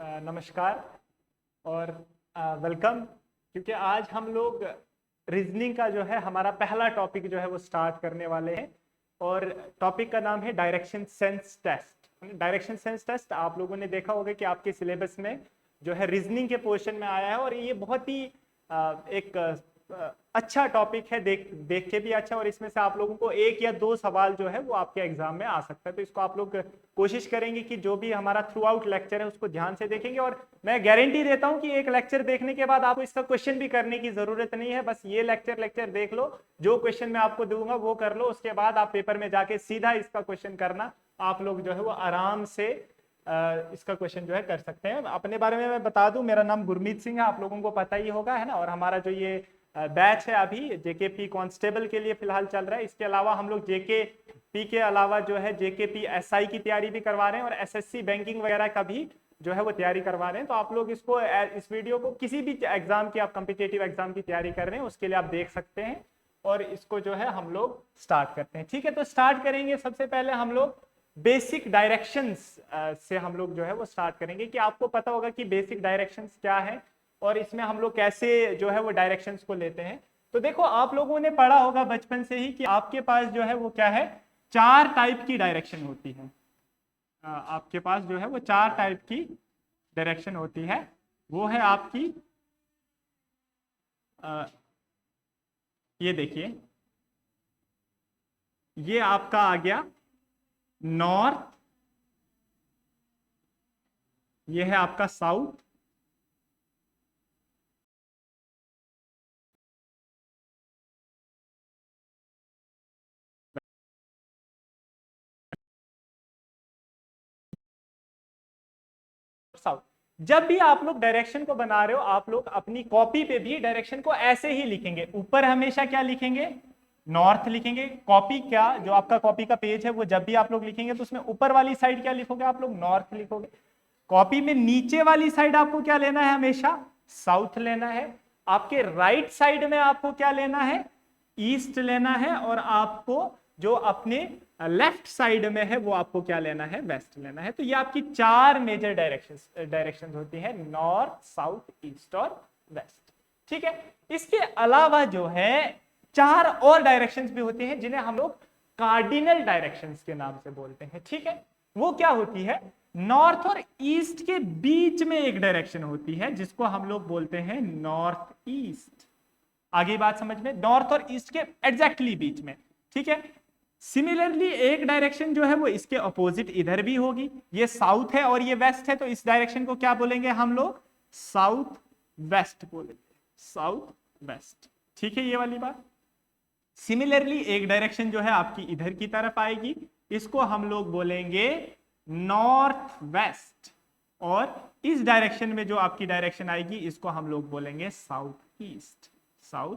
नमस्कार और वेलकम। क्योंकि आज हम लोग रीजनिंग का जो है हमारा पहला टॉपिक जो है वो स्टार्ट करने वाले हैं और टॉपिक का नाम है direction sense test. Direction sense test आप लोगों ने देखा होगा कि आपके सिलेबस में जो है रीजनिंग के पोर्शन में आया है और ये बहुत ही एक अच्छा टॉपिक है, देख के भी अच्छा। और इसमें से आप लोगों को एक या दो सवाल जो है वो आपके एग्जाम में आ सकता है, तो इसको आप लोग कोशिश करेंगे कि जो भी हमारा थ्रू आउट लेक्चर है उसको ध्यान से देखेंगे। और मैं गारंटी देता हूं कि एक लेक्चर देखने के बाद आपको इसका क्वेश्चन भी करने की जरूरत नहीं है। बस ये लेक्चर देख लो, जो क्वेश्चन मैं आपको दूंगा वो कर लो, उसके बाद आप पेपर में जाके सीधा इसका क्वेश्चन करना। आप लोग जो है वो आराम से इसका क्वेश्चन जो है कर सकते हैं। अपने बारे में मैं बता दूं, मेरा नाम गुरमीत सिंह है, आप लोगों को पता ही होगा, है ना। और हमारा जो ये बैच है अभी जेकेपी कांस्टेबल के लिए फिलहाल चल रहा है। इसके अलावा हम लोग जेकेपी के अलावा जो है जेकेपी एसआई की तैयारी भी करवा रहे हैं और एसएससी बैंकिंग वगैरह का भी जो है वो तैयारी करवा रहे हैं। तो आप लोग इसको, इस वीडियो को किसी भी एग्जाम की, आप कॉम्पिटिटिव एग्जाम की तैयारी कर रहे हैं उसके लिए आप देख सकते हैं। और इसको जो है हम लोग स्टार्ट करते हैं। ठीक है, तो स्टार्ट करेंगे। सबसे पहले हम लोग बेसिक डायरेक्शंस से हम लोग जो है वो स्टार्ट करेंगे कि आपको पता होगा कि बेसिक डायरेक्शंस क्या है और इसमें हम लोग कैसे जो है वो डायरेक्शंस को लेते हैं। तो देखो, आप लोगों ने पढ़ा होगा बचपन से ही कि आपके पास जो है वो क्या है, चार टाइप की डायरेक्शन होती है। आपके पास जो है वो चार टाइप की डायरेक्शन होती है। वो है आपकी, ये देखिए, ये आपका आ गया नॉर्थ, ये है आपका साउथ, साउथ। जब भी आप लोग डायरेक्शन को बना रहे हो, आप लोग अपनी कॉपी पे भी डायरेक्शन को ऐसे ही लिखेंगे। ऊपर हमेशा क्या लिखेंगे, नॉर्थ लिखेंगे। कॉपी क्या, जो आपका कॉपी का पेज है वो जब भी आप लोग लिखेंगे तो उसमें ऊपर वाली साइड क्या लिखोगे, आप लोग नॉर्थ लिखोगे। कॉपी में नीचे वाली साइड आपको क्या लेना है, हमेशा साउथ लेना है। आपके राइट साइड में आपको क्या लेना है, ईस्ट लेना है। और आपको जो अपने लेफ्ट साइड में है वो आपको क्या लेना है, वेस्ट लेना है। तो ये आपकी चार मेजर डायरेक्शंस होती है, नॉर्थ, साउथ, ईस्ट और वेस्ट। ठीक है, इसके अलावा जो है चार और डायरेक्शंस भी होती हैं जिन्हें हम लोग कार्डिनल डायरेक्शंस के नाम से बोलते हैं। ठीक है, वो क्या होती है, नॉर्थ और ईस्ट के बीच में एक डायरेक्शन होती है जिसको हम लोग बोलते हैं नॉर्थ ईस्ट। आगे बात समझ में, नॉर्थ और ईस्ट के एग्जैक्टली बीच में। ठीक है, सिमिलरली एक डायरेक्शन जो है वो इसके अपोजिट इधर भी होगी। ये साउथ है और ये वेस्ट है, तो इस डायरेक्शन को क्या बोलेंगे हम लोग, साउथ वेस्ट बोलेंगे, साउथ वेस्ट। ठीक है, ये वाली बात। सिमिलरली एक डायरेक्शन जो है आपकी इधर की तरफ आएगी, इसको हम लोग बोलेंगे नॉर्थ वेस्ट। और इस डायरेक्शन में जो आपकी डायरेक्शन आएगी इसको हम लोग बोलेंगे साउथ ईस्ट, साउथ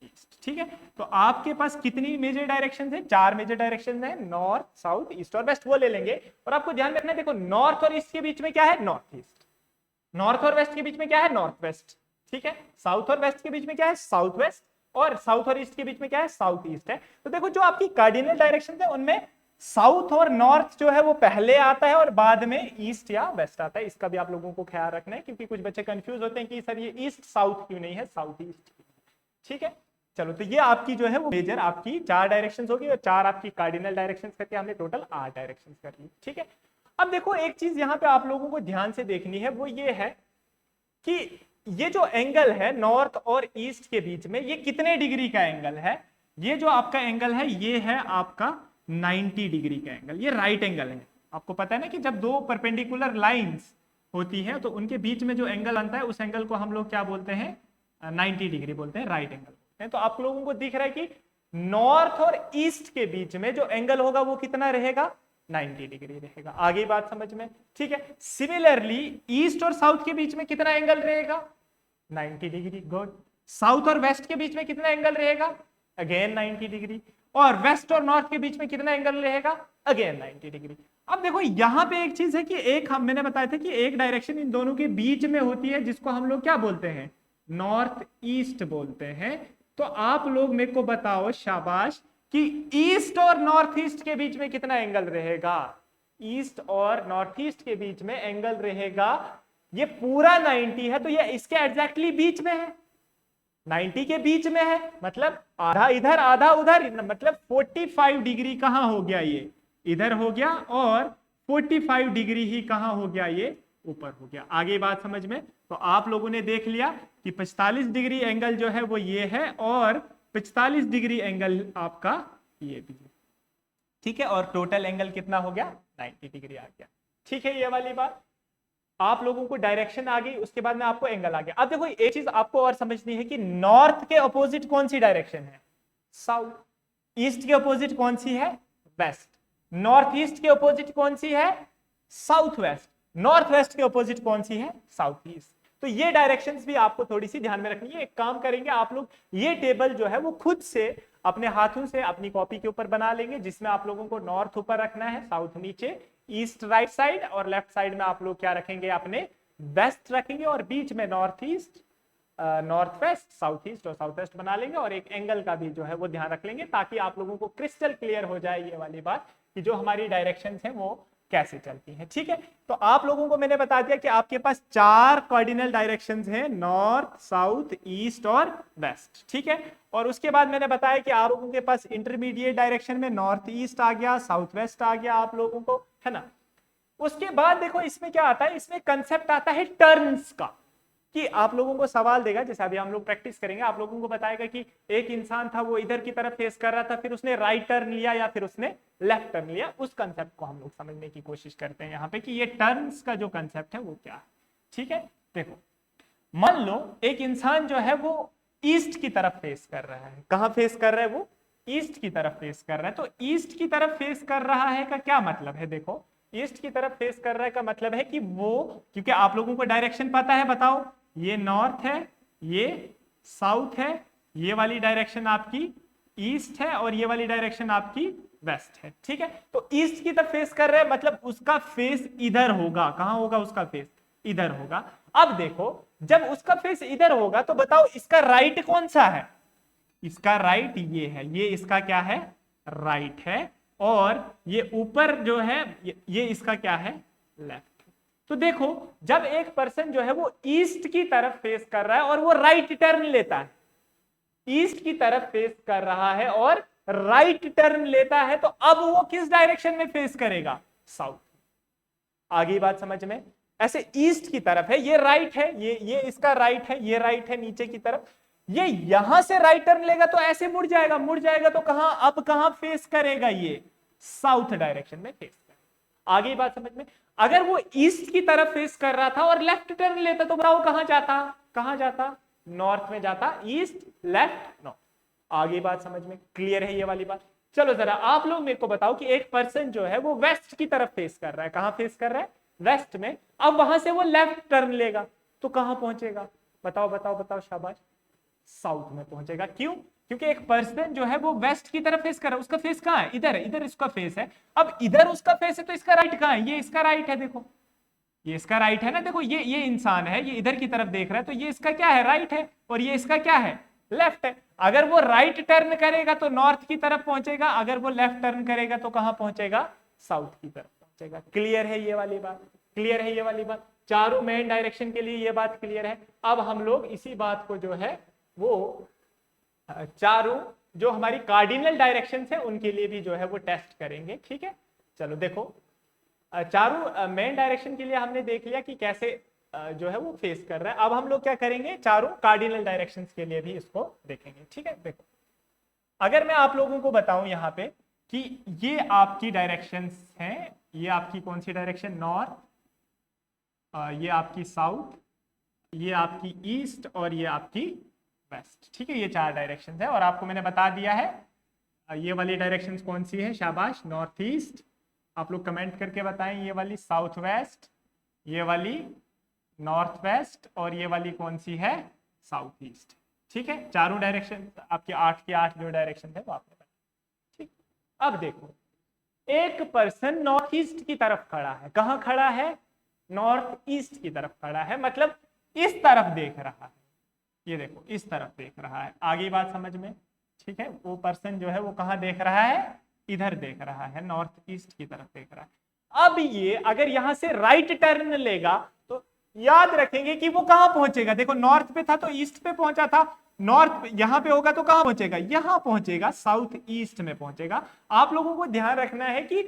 ईस्ट। ठीक है, तो आपके पास कितनी मेजर डायरेक्शन है, चार मेजर डायरेक्शन है, नॉर्थ, साउथ, ईस्ट और वेस्ट, वो ले लेंगे। और आपको ध्यान रखना है, देखो नॉर्थ और ईस्ट के बीच में क्या है, नॉर्थ ईस्ट। नॉर्थ और वेस्ट के बीच में क्या है, नॉर्थ वेस्ट। ठीक है, साउथ और वेस्ट के बीच में क्या है, साउथ वेस्ट। और साउथ और ईस्ट के बीच में क्या है, साउथ ईस्ट है। तो देखो, जो आपकी कार्डिनल डायरेक्शन है उनमें साउथ और नॉर्थ जो है वो पहले आता है और बाद में ईस्ट या वेस्ट आता है। इसका भी आप लोगों को ख्याल रखना है, क्योंकि कुछ बच्चे कंफ्यूज होते हैं कि सर ये ईस्ट साउथ क्यों नहीं है, साउथ ईस्ट। ठीक है, चलो, तो ये आपकी जो है वो मेजर आपकी चार डायरेक्शंस होगी और चार आपकी कार्डिनल डायरेक्शंस करके हमने टोटल 8 डायरेक्शंस कर ली। ठीक है, अब देखो एक चीज यहां पे आप लोगों को ध्यान से देखनी है, वो ये है कि ये जो एंगल है नॉर्थ और ईस्ट के बीच में, ये कितने डिग्री का एंगल है। ये जो आपका एंगल है ये है आपका 90 डिग्री का एंगल, ये राइट एंगल है। आपको पता है ना कि जब दो परपेंडिकुलर लाइंस होती है तो उनके बीच में जो एंगल बनता है उस एंगल को हम लोग क्या बोलते हैं, 90 डिग्री बोलते हैं, राइट एंगल बोलते हैं। तो आप लोगों को दिख रहा है कि नॉर्थ और ईस्ट के बीच में जो एंगल होगा वो कितना रहेगा, 90 डिग्री रहेगा। आगे बात समझ में। ठीक है, सिमिलरली ईस्ट और साउथ के बीच में कितना एंगल रहेगा, 90 डिग्री। गुड। साउथ और वेस्ट के बीच में कितना एंगल रहेगा, अगेन 90 डिग्री। और वेस्ट और नॉर्थ के बीच में कितना एंगल रहेगा, अगेन 90 डिग्री। अब देखो यहां पे एक चीज है कि एक हम मैंने बताया था कि एक डायरेक्शन इन दोनों के बीच में होती है जिसको हम लोग क्या बोलते हैं, नॉर्थ ईस्ट बोलते हैं। तो आप लोग मेरे को बताओ, शाबाश, कि ईस्ट और नॉर्थ ईस्ट के बीच में कितना एंगल रहेगा, ईस्ट और नॉर्थ ईस्ट के बीच में एंगल रहेगा ये पूरा 90 है तो ये इसके एग्जैक्टली बीच में है, 90 के बीच में है, मतलब आधा इधर आधा उधर, मतलब 45 डिग्री कहां हो गया, ये इधर हो गया, और 45 डिग्री ही कहां हो गया, ये ऊपर हो गया। आगे बात समझ में? तो आप लोगों ने देख लिया कि 45 डिग्री एंगल जो है वो ये है, और 45 डिग्री एंगल आपका ये भी है, ठीक है, और टोटल एंगल कितना हो गया, 90 डिग्री आ गया। ठीक है, ये वाली बात आप लोगों को डायरेक्शन आ गई, उसके बाद में आपको एंगल आ गया। अब देखो एक चीज आपको और समझनी है कि नॉर्थ के अपोजिट कौन सी डायरेक्शन है, साउथ। ईस्ट के अपोजिट कौन सी है, वेस्ट। नॉर्थ ईस्ट के अपोजिट कौन सी है, साउथ वेस्ट। नॉर्थ वेस्ट के अपोजिट कौन सी है, साउथ ईस्ट। तो ये डायरेक्शंस भी आपको थोड़ी सी ध्यान में रखनी है। एक काम करेंगे आप लोग, ये टेबल जो है वो खुद से अपने हाथों से अपनी कॉपी के ऊपर बना लेंगे, जिसमें आप लोगों को नॉर्थ ऊपर रखना है, साउथ नीचे, ईस्ट राइट साइड, और लेफ्ट साइड में आप लोग क्या रखेंगे, अपने वेस्ट रखेंगे, और बीच में north east, north west, south east और साउथ वेस्ट बना लेंगे, और एक एंगल का भी जो है वो ध्यान रख लेंगे, ताकि आप लोगों को क्रिस्टल क्लियर हो जाए ये वाली बात कि जो हमारी डायरेक्शंस हैं वो कैसे चलती हैं। ठीक है, तो आप लोगों को मैंने बता दिया कि आपके पास 4 कार्डिनल डायरेक्शंस हैं, नॉर्थ, साउथ, ईस्ट और वेस्ट। ठीक है, और उसके बाद मैंने बताया कि आप लोगों के पास इंटरमीडिएट डायरेक्शन में नॉर्थ ईस्ट आ गया, साउथ वेस्ट आ गया आप लोगों को, है ना। उसके बाद देखो इसमें क्या आता है, इसमें कंसेप्ट आता है टर्न्स का, कि आप लोगों को सवाल देगा, जैसे अभी हम लोग प्रैक्टिस करेंगे, आप लोगों को बताएगा कि एक इंसान था, वो इधर की तरफ फेस कर रहा था, फिर उसने राइट टर्न लिया या फिर उसने लेफ्ट टर्न लिया। उस कंसेप्ट को हम लोग समझने की कोशिश करते हैं यहाँ पे, कि ये टर्न्स का जो कंसेप्ट है वो क्या है। ठीक है, देखो मान लो एक इंसान जो है वो ईस्ट की तरफ फेस कर रहा है। कहां फेस कर रहा है वो, ईस्ट की तरफ फेस कर रहा है। तो ईस्ट की तरफ फेस कर रहा है का क्या मतलब है, देखो ईस्ट की तरफ फेस कर रहा है का मतलब है कि वो, क्योंकि आप लोगों को डायरेक्शन पता है, बताओ ये नॉर्थ है, ये साउथ है, ये वाली डायरेक्शन आपकी ईस्ट है, और ये वाली डायरेक्शन आपकी वेस्ट है। ठीक है, तो ईस्ट की तरफ फेस कर रहा है, मतलब उसका फेस इधर होगा। कहां होगा उसका फेस, इधर होगा। अब देखो जब उसका फेस इधर होगा तो बताओ इसका राइट कौन सा है, इसका राइट ये है, ये इसका क्या है, राइट है, और ये ईपर जो है ये इसका क्या है, लेफ्ट। तो देखो जब एक पर्सन जो है वो ईस्ट की तरफ फेस कर रहा है और वो राइट टर्न लेता है, ईस्ट की तरफ फेस कर रहा है और राइट टर्न लेता है, तो अब वो किस डायरेक्शन में फेस करेगा, साउथ। आगे बात समझ में? ऐसे ईस्ट की तरफ है, ये राइट है, ये इसका राइट है, ये राइट है नीचे की तरफ, ये यहां से राइट टर्न लेगा तो ऐसे मुड़ जाएगा, मुड़ जाएगा तो कहां, अब कहां फेस करेगा, ये साउथ डायरेक्शन में फेस करेगा। आगे बात समझ में? अगर वो ईस्ट की तरफ फेस कर रहा था और लेफ्ट टर्न लेता तो बताओ कहां जाता, कहां जाता, नॉर्थ में जाता, ईस्ट लेफ्ट नॉर्थ। आगे बात समझ में? क्लियर है ये वाली बात? चलो जरा आप लोग मेरे को बताओ कि एक पर्सन जो है वो वेस्ट की तरफ फेस कर रहा है, कहां फेस कर रहा है, वेस्ट में। अब वहां से वो लेफ्ट टर्न लेगा तो कहां पहुंचेगा, बताओ बताओ बताओ, शाबाश, साउथ में पहुंचेगा। क्यों? क्योंकि एक पर्सन जो है वो वेस्ट की तरफ फेस कर रहा है, उसका फेस कहां है, इधर है, इधर इसका फेस है। अब इधर उसका फेस है तो इसका राइट कहां है, ये इसका राइट है, देखो ये इसका राइट है ना, देखो ये इंसान है, ये इधर की तरफ देख रहा है, तो ये इसका क्या है, राइट है, और ये इसका क्या है, लेफ्ट है। अगर वो राइट टर्न करेगा तो नॉर्थ की तरफ पहुंचेगा, अगर वो लेफ्ट टर्न करेगा तो कहां पहुंचेगा, साउथ की तरफ पहुंचेगा। क्लियर है ये वाली बात? क्लियर है ये वाली बात? चारों मेन डायरेक्शन के लिए ये बात क्लियर है। अब हम लोग इसी बात को जो है वो चारों जो हमारी कार्डिनल डायरेक्शंस है उनके लिए भी जो है वो टेस्ट करेंगे। ठीक है, चलो देखो चारों मेन डायरेक्शन के लिए हमने देख लिया कि कैसे जो है वो फेस कर रहा है। अब हम लोग क्या करेंगे, चारों कार्डिनल डायरेक्शंस के लिए भी इसको देखेंगे। ठीक है, देखो अगर मैं आप लोगों को बताऊं यहाँ पे कि ये आपकी डायरेक्शंस हैं, ये आपकी कौन सी डायरेक्शन, नॉर्थ, ये आपकी साउथ, ये आपकी ईस्ट और ये आपकी वेस्ट। ठीक है, ये 4 डायरेक्शंस है, और आपको मैंने बता दिया है ये वाली डायरेक्शंस कौन सी है, शाबाश, नॉर्थ ईस्ट, आप लोग कमेंट करके बताएं, ये वाली साउथ वेस्ट, ये वाली नॉर्थ वेस्ट, और ये वाली कौन सी है, साउथ ईस्ट। ठीक है, चारों डायरेक्शन आपके 8 के 8 जो डायरेक्शन है वो आपने बताया। ठीक, अब देखो एक पर्सन नॉर्थ ईस्ट की तरफ खड़ा है, कहां खड़ा है, नॉर्थ ईस्ट की तरफ खड़ा है, मतलब इस तरफ देख रहा है, ये देखो इस तरफ देख रहा है। आगे बात समझ में? ठीक है, वो पर्सन जो है वो कहां देख रहा है, इधर देख रहा है, नॉर्थ ईस्ट की तरफ देख रहा है। अब ये अगर यहां से राइट टर्न लेगा तो याद रखेंगे कि वो कहां पहुंचेगा। देखो नॉर्थ पे था तो ईस्ट पे पहुंचा था, नॉर्थ यहां पे होगा तो कहां पहुंचेगा, यहां पहुंचेगा, साउथ ईस्ट में पहुंचेगा। आप लोगों को ध्यान रखना है कि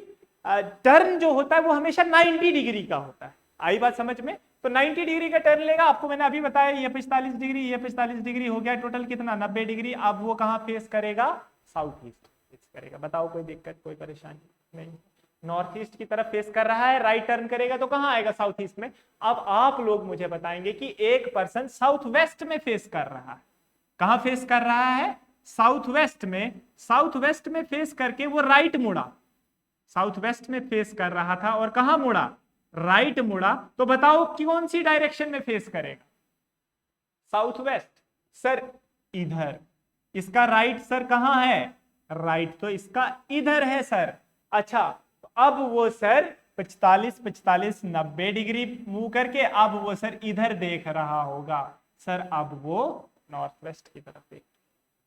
टर्न जो होता है वो हमेशा 90 डिग्री का होता है। आई बात समझ में? तो 90 डिग्री का टर्न लेगा। आपको मैंने अभी बताया ये 45 डिग्री, ये 45 डिग्री हो गया, टोटल कितना 90 डिग्री। अब वो कहां फेस करेगा, साउथ ईस्ट फेस करेगा। बताओ कोई दिक्कत, कोई परेशानी नहीं। नॉर्थ ईस्ट की तरफ फेस कर रहा है, राइट टर्न करेगा तो कहां आएगा, साउथ ईस्ट में। अब आप लोग मुझे बताएंगे कि एक पर्सन साउथ वेस्ट में फेस कर रहा है, कहां फेस कर रहा है, साउथ वेस्ट में। साउथ वेस्ट में फेस करके वो राइट मुड़ा, साउथ वेस्ट में फेस कर रहा था और कहां मुड़ा, राइट मुड़ा। तो बताओ कि कौन सी डायरेक्शन में फेस करेगा, साउथ वेस्ट। सर इधर, इसका राइट सर कहां है, राइट तो इसका इधर है सर। अच्छा तो अब वो सर 45 45 90 डिग्री मूव करके अब वो सर इधर देख रहा होगा सर, अब वो नॉर्थ वेस्ट की तरफ देख।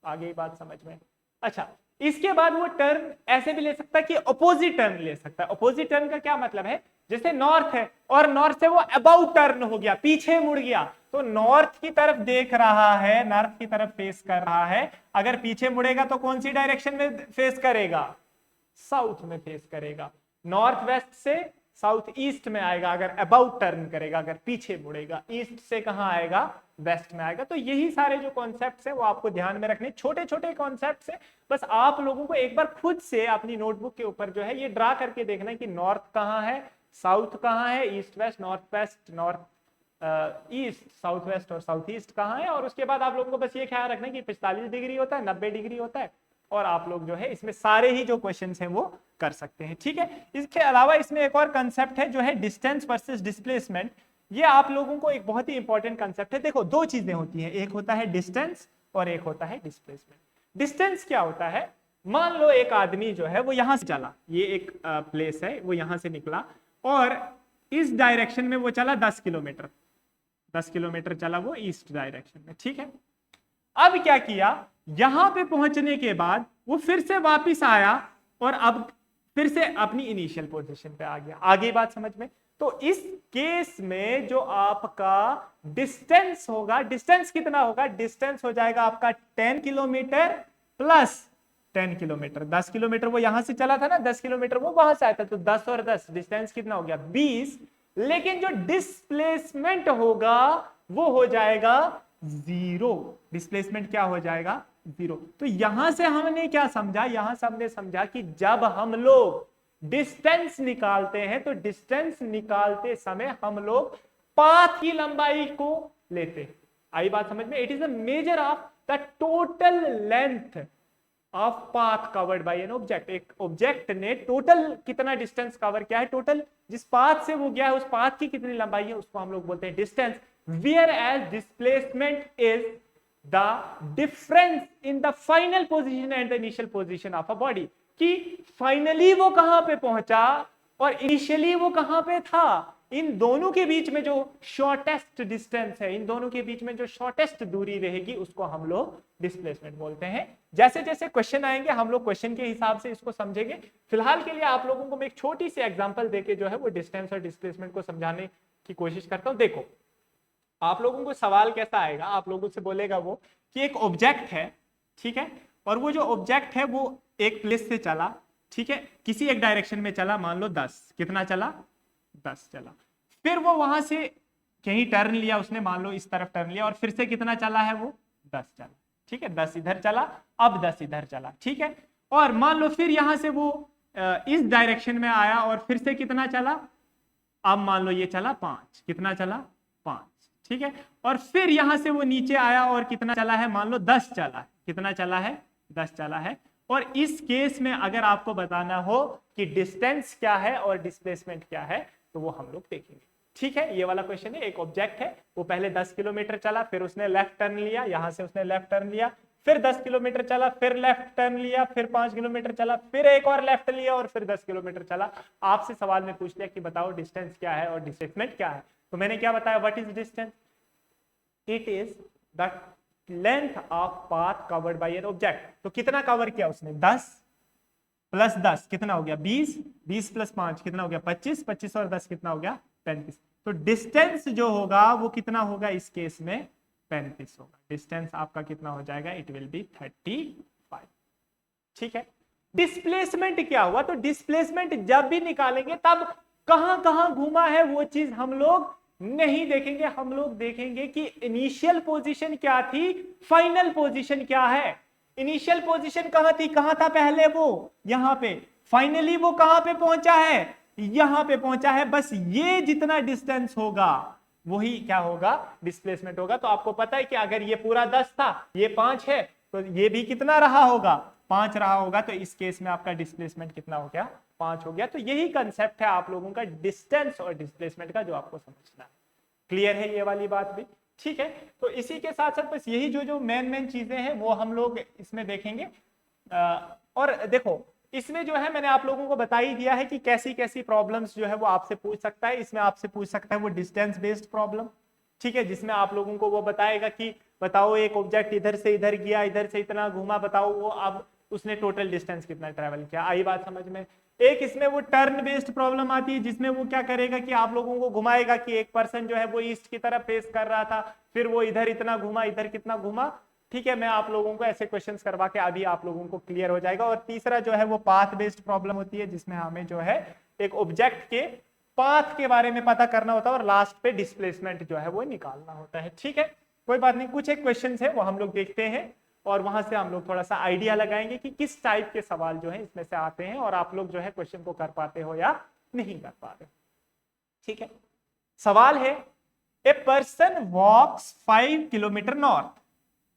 आगे बात समझ में? अच्छा इसके बाद वो टर्न ऐसे भी ले सकता है कि अपोजिट टर्न ले सकता है। अपोजिट टर्न का क्या मतलब है, जैसे नॉर्थ है और नॉर्थ से वो अबाउट टर्न हो गया, पीछे मुड़ गया, तो नॉर्थ की तरफ देख रहा है, नॉर्थ की तरफ फेस कर रहा है। अगर पीछे मुड़ेगा तो कौन सी डायरेक्शन में फेस करेगा, साउथ में फेस करेगा। नॉर्थ वेस्ट से साउथ ईस्ट में आएगा अगर अबाउट टर्न करेगा, अगर पीछे मुड़ेगा। ईस्ट से कहां आएगा, वेस्ट में आएगा। तो यही सारे जो कॉन्सेप्ट्स हैं वो आपको ध्यान में रखने, छोटे छोटे कॉन्सेप्ट्स हैं। बस आप लोगों को एक बार खुद से अपनी नोटबुक के ऊपर जो है ये ड्रा करके देखना है कि नॉर्थ कहां है, साउथ कहां है, east west, north west, north east, south west और साउथ ईस्ट कहां है। और उसके बाद आप लोगों को बस ये ख्याल रखना है कि 45 डिग्री होता है, 90 डिग्री होता है, और आप लोग जो है इसमें सारे ही जो क्वेश्चंस हैं वो कर सकते हैं। ठीक है, इसके अलावा इसमें एक और कंसेप्ट है जो है डिस्टेंस वर्सेस डिस्प्लेसमेंट। ये आप लोगों को एक बहुत ही इंपॉर्टेंट कंसेप्ट है। देखो दो चीजें होती हैं, एक होता है डिस्टेंस और एक होता है डिस्प्लेसमेंट। डिस्टेंस क्या होता है, मान लो एक आदमी जो है वो यहां से चला, ये एक प्लेस है, वो यहां से निकला और इस डायरेक्शन में वो चला 10 किलोमीटर, 10 किलोमीटर चला वो ईस्ट डायरेक्शन में। ठीक है, अब क्या किया, यहां पे पहुंचने के बाद वो फिर से वापस आया और अब फिर से अपनी इनिशियल पोजीशन पे आ गया। आगे बात समझ में? तो इस केस में जो आपका डिस्टेंस होगा, डिस्टेंस कितना होगा, डिस्टेंस हो जाएगा आपका 10 किलोमीटर प्लस 10 किलोमीटर। 10 किलोमीटर वो यहां से चला था ना, 10 किलोमीटर वो वहां से आया था, तो 10 और 10 डिस्टेंस कितना हो गया, 20। लेकिन जो डिस्प्लेसमेंट होगा वो हो जाएगा 0। डिस्प्लेसमेंट क्या हो जाएगा, 0। तो यहां से हमने क्या समझा, यहां से हमने समझा कि जब हम लोग डिस्टेंस निकालते हैं तो डिस्टेंस निकालते समय हम लोग पाथ की लंबाई को लेते हैं। आई बात समझ में? It is a measure of the total length of path covered by an object. एक ऑब्जेक्ट ने टोटल कितना डिस्टेंस कवर किया है, टोटल जिस पाथ से वो गया है उस पाथ की कितनी लंबाई है, उसको हम लोग बोलते हैं distance. Whereas displacement is the difference in the final position and the initial position of a body, कि फाइनली वो कहां पे पहुंचा और इनिशियली वो कहां पे था। इन दोनों के बीच में जो शॉर्टेस्ट डिस्टेंस है, इन दोनों के बीच में जो शॉर्टेस्ट दूरी रहेगी उसको हम लोग डिस्प्लेसमेंट बोलते हैं। जैसे जैसे क्वेश्चन आएंगे हम लोग क्वेश्चन के हिसाब से इसको समझेंगे। फिलहाल के लिए आप लोगों को मैं एक छोटी सी एग्जांपल देके जो है वो डिस्टेंस और डिस्प्लेसमेंट को समझाने की कोशिश करता हूं। देखो आप लोगों को सवाल कैसा आएगा, आप लोगों से बोलेगा वो कि एक ऑब्जेक्ट है, ठीक है, और वो जो ऑब्जेक्ट है वो एक प्लेस से चला, ठीक है, किसी एक डायरेक्शन में चला, मान लो 10, कितना चला, 10 चला। फिर वो वहां से कहीं टर्न लिया उसने, मान लो इस तरफ टर्न लिया, और फिर से कितना चला है वो, 10 चला। ठीक है, 10 इधर चला, अब 10 इधर चला। ठीक है, और मान लो फिर यहां से वो इस डायरेक्शन में आया और फिर से कितना चला, अब मान लो ये चला 5, कितना चला, 5। ठीक है, और फिर यहां से वो नीचे आया और कितना चला है, मान लो 10 चला है, कितना चला है, 10 चला है। और इस केस में अगर आपको बताना हो कि डिस्टेंस क्या है और डिस्प्लेसमेंट क्या है तो वो हम लोग देखेंगे। ठीक है, ये वाला क्वेश्चन है, एक ऑब्जेक्ट है, वो पहले 10 किलोमीटर चला, फिर उसने लेफ्ट टर्न लिया, यहां से उसने लेफ्ट टर्न लिया, फिर 10 किलोमीटर चला, फिर लेफ्ट टर्न लिया, फिर 5 किलोमीटर चला, फिर एक और लेफ्ट लिया और फिर 10 किलोमीटर चला। आपसे सवाल में पूछ लिया कि बताओ डिस्टेंस क्या है और डिस्प्लेसमेंट क्या है, तो मैंने क्या बताया, what is distance, it is the length of path covered by an object. तो कितना कवर किया उसने, 10 प्लस 10 कितना हो गया, 20, 20 प्लस 5 कितना हो गया, 25, 25 और 10 कितना हो गया, 35। तो डिस्टेंस जो होगा वो कितना होगा इस केस में 35 होगा। डिस्टेंस आपका कितना हो जाएगा, इट विल बी 35। ठीक है। डिस्प्लेसमेंट क्या हुआ, तो डिस्प्लेसमेंट जब भी निकालेंगे तब कहां कहां घूमा है वो चीज हम लोग नहीं देखेंगे। हम लोग देखेंगे कि इनिशियल पोजीशन क्या थी, फाइनल पोजीशन क्या है। इनिशियल पोजीशन कहां थी, कहां था पहले, वो यहां पे, फाइनली वो कहां पे पहुंचा है, यहां पे पहुंचा है। बस ये जितना डिस्टेंस होगा वही क्या होगा, डिस्प्लेसमेंट होगा। तो आपको पता है कि अगर ये पूरा 10 था, ये 5 है, तो ये भी कितना रहा होगा, 5 रहा होगा। तो इस केस में आपका डिस्प्लेसमेंट कितना हो गया, 5 हो गया। तो यही कंसेप्ट है आप लोगों का डिस्टेंस और डिस्प्लेसमेंट का, जो आपको समझना है। क्लियर है ये वाली बात भी? ठीक है। तो इसी के साथ साथ बस यही जो मेन चीजें हैं वो हम लोग इसमें देखेंगे। और देखो इसमें जो है मैंने आप लोगों को बता ही दिया है कि कैसी कैसी प्रॉब्लम्स जो है वो आपसे पूछ सकता है। इसमें आपसे पूछ सकता है वो डिस्टेंस बेस्ड प्रॉब्लम, ठीक है, जिसमें आप लोगों को वो बताएगा कि बताओ एक ऑब्जेक्ट इधर से इधर गया, इधर से इतना घूमा, बताओ वो अब उसने टोटल डिस्टेंस कितना ट्रेवल किया। आई बात समझ में? एक इसमें वो टर्न बेस्ड प्रॉब्लम आती है, जिसमें वो क्या करेगा कि आप लोगों को घुमाएगा कि एक पर्सन जो है वो ईस्ट की तरफ फेस कर रहा था, फिर वो इधर इतना घुमा, इधर कितना घुमा। ठीक है, मैं आप लोगों को ऐसे क्वेश्चंस करवा के अभी आप लोगों को क्लियर हो जाएगा। और तीसरा जो है वो पाथ बेस्ड प्रॉब्लम होती है, जिसमें हमें जो है एक ऑब्जेक्ट के पाथ के बारे में पता करना होता है और लास्ट पे डिस्प्लेसमेंट जो है वो निकालना होता है। ठीक है, कोई बात नहीं, कुछ एक क्वेश्चंस है वो हम लोग देखते हैं और वहां से हम लोग थोड़ा सा आइडिया लगाएंगे कि किस टाइप के सवाल जो है इसमें से आते हैं और आप लोग जो है क्वेश्चन को कर पाते हो या नहीं कर पा रहे। ठीक है, सवाल है, a person walks 5 kilometre north.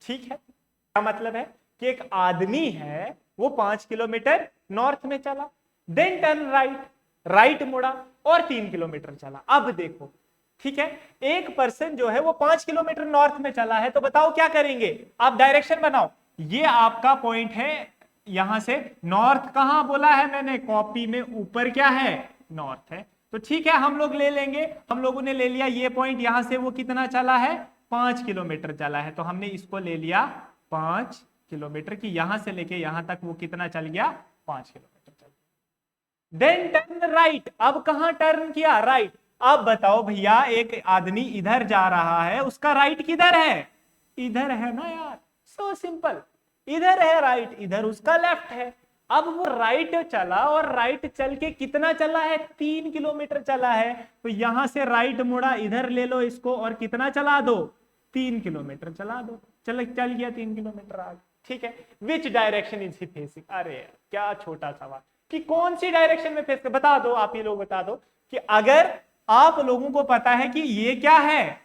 ठीक है, क्या मतलब है कि एक आदमी है वो 5 किलोमीटर नॉर्थ में चला, देन टर्न राइट, राइट मुड़ा और 3 किलोमीटर चला। अब देखो, ठीक है, एक पर्सन जो है वो 5 किलोमीटर नॉर्थ में चला है, तो बताओ क्या करेंगे, आप डायरेक्शन बनाओ। ये आपका पॉइंट है, यहां से नॉर्थ कहां बोला है मैंने, कॉपी में ऊपर क्या है, नॉर्थ है। तो ठीक है, हम लोग ले लेंगे, हम लोगों ने ले लिया ये पॉइंट, यहां से वो कितना चला है, 5 किलोमीटर चला है। तो हमने इसको ले लिया 5 किलोमीटर की, यहां से लेके यहां तक वो कितना चल गया, 5 किलोमीटर चल गया। देन टर्न राइट, अब कहां टर्न किया, राइट। अब बताओ भैया, एक आदमी इधर जा रहा है, उसका राइट किधर है, इधर है ना यार, सो सिंपल, इधर है राइट, इधर उसका लेफ्ट है। अब वो राइट चला और राइट चल के कितना चला है, 3 किलोमीटर चला है। तो यहां से राइट मुड़ा, इधर ले लो इसको और कितना चला दो, 3 किलोमीटर चला दो। चल गया 3 किलोमीटर आगे। ठीक है, which direction is he facing. अरे यार क्या छोटा सवाल, कि कौन सी डायरेक्शन में फेस कर, बता दो, आप ही लोग बता दो कि अगर आप लोगों को पता है कि ये क्या है,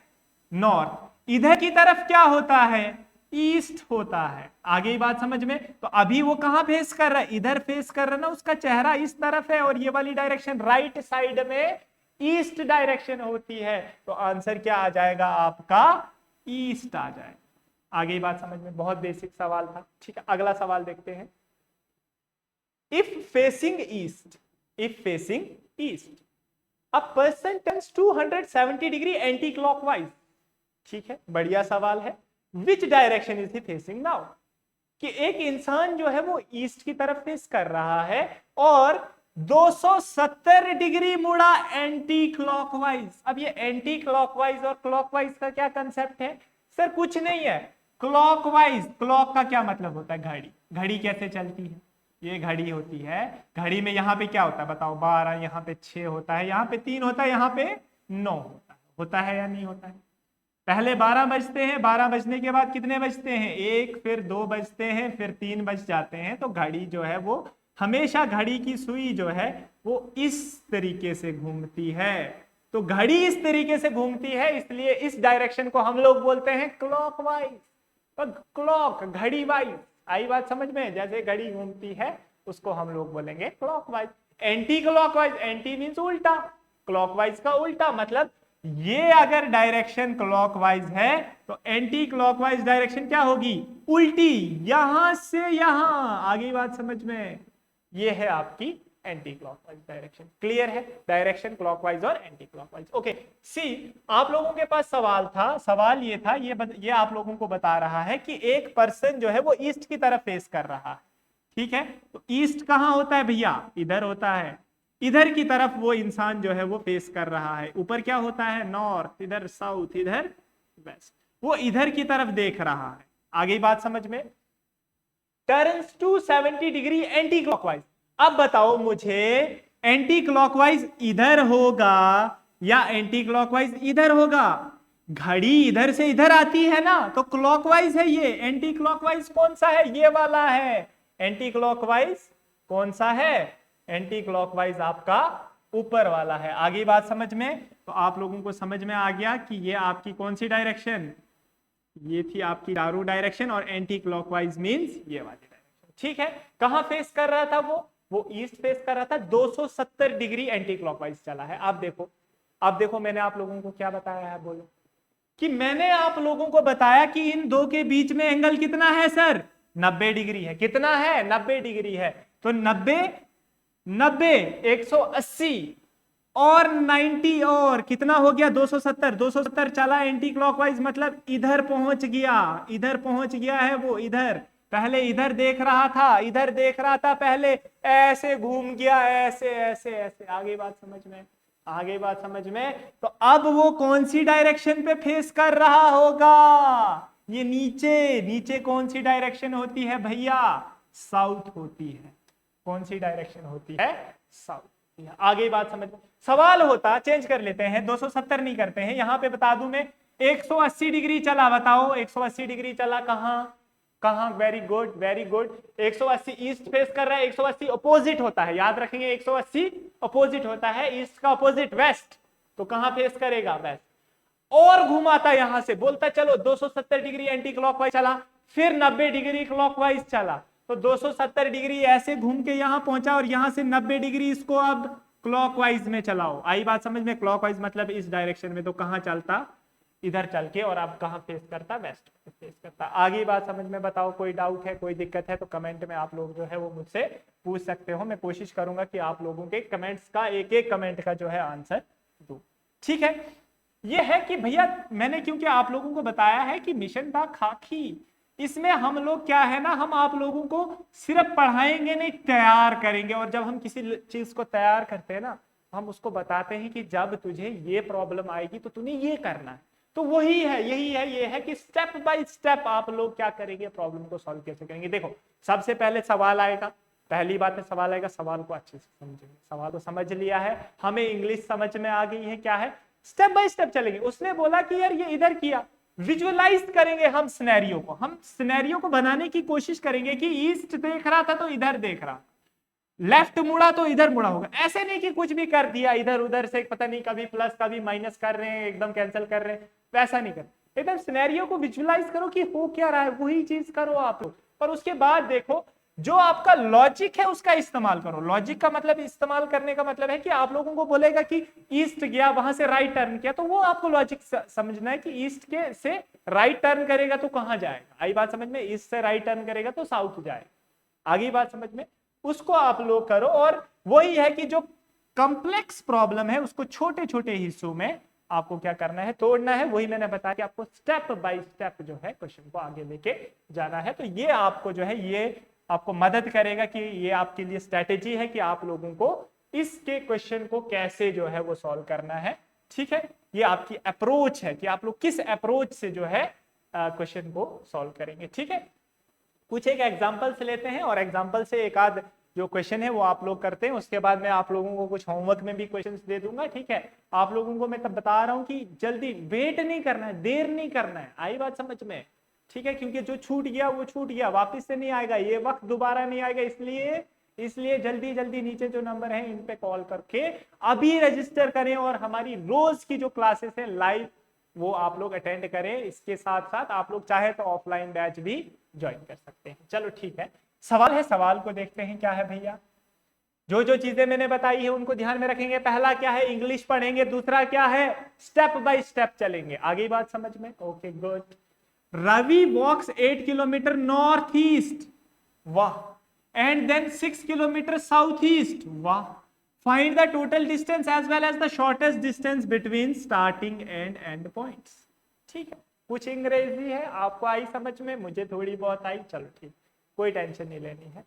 नॉर्थ, इधर की तरफ क्या होता है, ईस्ट होता है। आगे ही बात समझ में? तो अभी वो कहां फेस कर रहा है, इधर फेस कर रहा है ना, उसका चेहरा इस तरफ है और ये वाली डायरेक्शन राइट साइड में ईस्ट डायरेक्शन होती है। तो आंसर क्या आ जाएगा आपका, ईस्ट आ जाएगा। आगे ही बात समझ में? बहुत बेसिक सवाल था। ठीक है, अगला सवाल देखते हैं। If facing east, if facing east a person turns 270 degree anti clockwise. ठीक है, बढ़िया सवाल है। Which direction is he facing now, कि एक इंसान जो है वो ईस्ट की तरफ फेस कर रहा है और 270 डिग्री मुड़ा एंटी क्लॉकवाइज। अब ये एंटी क्लॉकवाइज और क्लॉकवाइज का क्या कंसेप्ट है सर? कुछ नहीं है, क्लॉकवाइज, क्लॉक का क्या मतलब होता है, घड़ी। घड़ी कैसे चलती है, ये घड़ी होती है, घड़ी में यहाँ पे क्या होता है बताओ, 12, यहाँ पे 6 होता है, यहाँ पे 3 होता है, यहाँ पे 9 होता है या नहीं होता है? पहले 12 बजते हैं, 12 बजने के बाद कितने बजते हैं, 1, फिर 2 बजते हैं, फिर 3 बज जाते हैं। तो घड़ी जो है वो हमेशा, घड़ी की सुई जो है वो इस तरीके से घूमती है। तो घड़ी इस तरीके से घूमती है, इसलिए इस डायरेक्शन को हम लोग बोलते हैं क्लॉकवाइज। तो क्लॉक, घड़ी वाइज, आई बात समझ में? जैसे घड़ी घूमती है उसको हम लोग बोलेंगे clockwise. Anti clockwise, anti means उल्टा, क्लॉकवाइज का उल्टा, मतलब ये अगर डायरेक्शन क्लॉकवाइज है तो एंटी क्लॉकवाइज डायरेक्शन क्या होगी, उल्टी, यहां से यहां। आगे बात समझ में? ये है आपकी एंटी क्लॉकवाइज डायरेक्शन। क्लियर है, डायरेक्शन क्लॉकवाइज और एंटी क्लॉकवाइज। ओके, सी आप लोगों के पास सवाल था, सवाल ये था, ये आप लोगों को बता रहा है कि एक पर्सन जो है वो ईस्ट की तरफ फेस कर रहा है। ठीक है, तो ईस्ट कहां होता है भैया, इधर होता है। इधर की तरफ वो इंसान जो है वो फेस कर रहा है। ऊपर क्या होता है, नॉर्थ, इधर साउथ, इधर वेस्ट, वो इधर की तरफ देख रहा है। आगे बात समझ में। Turns to 70 degree anti clockwise. अब बताओ मुझे, एंटी क्लॉकवाइज इधर होगा या एंटी क्लॉकवाइज इधर होगा? घड़ी इधर से इधर आती है ना, तो क्लॉकवाइज है ये। एंटी क्लॉकवाइज कौन सा है? ये वाला है। एंटी क्लॉकवाइज कौन सा है? एंटी क्लॉकवाइज आपका ऊपर वाला है। आगे बात समझ में। तो आप लोगों को समझ में आ गया कि ये आपकी कौन सी डायरेक्शन, ये थी आपकी चारों डायरेक्शन, और एंटी क्लॉकवाइज मींस ये वाली डायरेक्शन। ठीक है, कहां फेस कर रहा था वो ईस्ट फेस कर रहा था। 270 डिग्री एंटी क्लॉकवाइज चला है। आप देखो, अब देखो मैंने आप लोगों को क्या बताया है, बोलो कि मैंने आप लोगों को बताया कि इन दो के बीच में एंगल कितना है सर? 90 डिग्री है। कितना है? 90 डिग्री है। तो 90 90 180 और 90 और कितना हो गया? 270। 270 चला एंटी क्लॉकवाइज, मतलब इधर पहुंच गया। इधर पहुंच गया है वो, इधर। पहले इधर देख रहा था, इधर देख रहा था पहले, ऐसे घूम गया, ऐसे ऐसे ऐसे। आगे बात समझ में, आगे बात समझ में। तो अब वो कौन सी डायरेक्शन पे फेस कर रहा होगा? ये नीचे। नीचे कौन सी डायरेक्शन होती है भैया? साउथ होती है। कौन सी डायरेक्शन होती है? साउथ। आगे बात समझ में। सवाल होता, चेंज कर लेते हैं, 270 नहीं करते हैं, यहां पे बता दूं मैं, 180 डिग्री चला। बताओ 180 डिग्री चला कहां? कहां? Very good, very good. 180 east face कर रहा है। 180 अपोजिट होता है, याद रखेंगे, 180 अपोजिट होता है। ईस्ट का अपोजिट वेस्ट, तो कहां फेस करेगा? वेस्ट। और घुमाता यहां से, बोलता चलो 270 डिग्री एंटी क्लॉकवाइज चला, फिर 90 डिग्री क्लॉकवाइज चला। तो 270 डिग्री ऐसे घूम के यहां पहुंचा, और यहां से 90 डिग्री इसको अब क्लॉकवाइज में चलाओ। आई बात समझ में? क्लॉकवाइज मतलब इस डायरेक्शन में, तो कहां चलता? इधर चल के, और अब कहां फेस करता? वेस्ट फेस करता। आगे बात समझ में। बताओ कोई डाउट है, कोई दिक्कत है तो कमेंट में आप लोग जो है वो मुझसे पूछ सकते हो। मैं कोशिश करूंगा कि आप लोगों के कमेंट्स का, एक एक कमेंट का जो है आंसर दूं। ठीक है, ये है कि भैया मैंने क्योंकि आप लोगों को बताया है कि मिशन बा खाकी, इसमें हम लोग क्या है ना, हम आप लोगों को सिर्फ पढ़ाएंगे नहीं, तैयार करेंगे। और जब हम किसी चीज को तैयार करते हैं ना, हम उसको बताते हैं कि जब तुझे ये प्रॉब्लम आएगी तो तूने ये करना है। तो वही है, यही है, ये है कि स्टेप बाय स्टेप आप लोग क्या करेंगे, प्रॉब्लम को सॉल्व कैसे करेंगे। देखो सबसे पहले सवाल आएगा, पहली बात है सवाल आएगा, सवाल को अच्छे से समझेंगे। सवाल को समझ लिया है, हमें इंग्लिश समझ में आ गई है, क्या है, स्टेप बाय स्टेप चलेंगे। उसने बोला कि यार ये इधर किया, विजुअलाइज करेंगे हम सिनेरियो को, हम सिनेरियो को बनाने की कोशिश करेंगे कि ईस्ट देख रहा था तो इधर देख रहा, लेफ्ट मुड़ा तो इधर मुड़ा होगा। ऐसे नहीं कि कुछ भी कर दिया इधर उधर से, पता नहीं कभी प्लस कभी माइनस कर रहे हैं, एकदम कैंसिल कर रहे हैं, वैसा नहीं कर। एकदम सिनेरियो को विजुअलाइज करो कि हो क्या रहा है, वही चीज करो आप लोग। और उसके बाद देखो जो आपका लॉजिक है उसका इस्तेमाल करो। लॉजिक का मतलब, इस्तेमाल करने का मतलब है कि आप लोगों को बोलेगा कि ईस्ट गया, वहां से राइट टर्न किया, तो वो आपको लॉजिक समझना है कि ईस्ट के से राइट टर्न करेगा तो कहां जाएगा। आई बात समझ में? ईस्ट से राइट टर्न करेगा तो साउथ जाएगा। आगे बात समझ में? उसको आप लोग करो। और वही है कि जो कॉम्प्लेक्स प्रॉब्लम है उसको छोटे छोटे हिस्सों में आपको क्या करना है, तोड़ना है। वही मैंने बताया कि आपको स्टेप बाय स्टेप जो है क्वेश्चन को आगे लेके जाना है। तो ये आपको जो है, ये आपको मदद करेगा कि ये आपके लिए स्ट्रेटेजी है कि आप लोगों को इसके क्वेश्चन को कैसे जो है वो सॉल्व करना है। ठीक है, ये आपकी अप्रोच है कि आप लोग किस अप्रोच से जो है क्वेश्चन को सॉल्व करेंगे। ठीक है, कुछ एक एग्जाम्पल से लेते हैं, और एग्जाम्पल से एक आध जो क्वेश्चन है वो आप लोग करते हैं। उसके बाद मैं आप लोगों को कुछ होमवर्क में भी क्वेश्चंस दे दूंगा। ठीक है, आप लोगों को मैं तब बता रहा हूं कि जल्दी वेट नहीं करना है, देर नहीं करना है। आई बात समझ में? ठीक है, क्योंकि जो छूट गया वो छूट गया, वापस से नहीं आएगा, ये वक्त दोबारा नहीं आएगा। इसलिए जल्दी जल्दी नीचे जो नंबर है इन पे कॉल करके अभी रजिस्टर करें, और हमारी रोज की जो क्लासेस है लाइव वो आप लोग अटेंड करें। इसके साथ साथ आप लोग चाहे तो ऑफलाइन बैच भी ज्वाइन कर सकते हैं। चलो ठीक है, सवाल है, सवाल को देखते हैं क्या है भैया। जो जो चीजें मैंने बताई है उनको ध्यान में रखेंगे। पहला क्या है, इंग्लिश पढ़ेंगे। दूसरा क्या है, स्टेप बाय स्टेप चलेंगे। आगे बात समझ में? Okay good. Ravi walks 8 kilometre north east, वाह, and then 6 kilometre south east, वाह। Find the total distance as well as the shortest distance between starting and end points. ठीक है, कुछ अंग्रेजी है, आपको आई समझ में, मुझे थोड़ी बहुत आई, चलो ठीक, कोई टेंशन नहीं लेनी है।